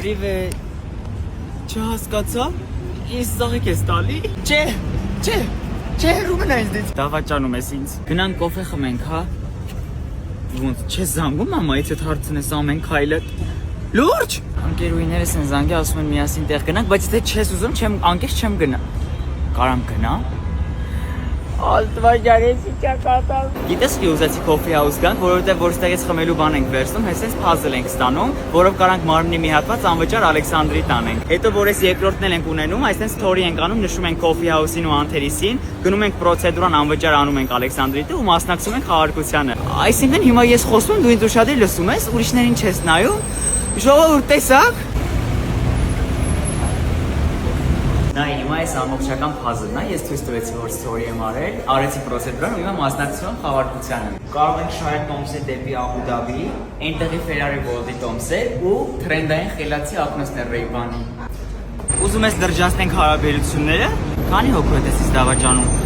Привет։ Չհասկացա։ Ինձ ծաղիկ ես տալի։ Չէ, Ռուբենա ինձ դից։ Դավաճանում ես ինձ։ Գնանք կոֆե խմենք, հա։ Ոնց չես զանգում մամայից այդ հարցնես ամեն քայլը։ Լուրջ։ Անկերուիներս են զանգի, ասում են միասին տեղ գնանք, բայց եթե չես ուզում, անկես չեմ գնա։ Կարամ գնա։ Ալտվաջարեցի ճակատալ։ Գիտես ի ուզեցի կոֆի հաուս գանք, որովհետև որ ստեղից խմելու բան ենք վերցնում, հեսենց փազլ ենք ստանում, որով կարանք մարմնի մի հատված անվճար Ալեքսանդրի տանենք։ Հետո որ էս երկրորդն էլ ենք ունենում, այսպես սթորի ենք անում, նշում ենք կոֆի հաուսին ու անթերիսին, գնում ենք պրոցեդուրան անվճար անում ենք Ալեքսանդրիտը ու մասնակցում ենք խաղարկությանը։ Այսինքն հիմա ես խոսում, դու ինձ ուշադիր լսում ես, ուրիշներին չես նայում։ Ժողովուրդ տեսակ։ Նա հիմա այս ամբողջական փազլն է, ես ցույց տվեցի որ ստորի եմ արեցի պրոցեդուրան ու հիմա մասնակցում եմ խաղարկությանը։ Կարող ենք շարել տոմսը դեպի Աբու Դաբի, այնտեղի Ferrari World-ի տոմսը ու թրենդային խելացի ակնոցներ Ray-Ban-ի։ Ուզում ես դրջանցնենք հարաբերությունները, քանի հոգու ես դավաճանում։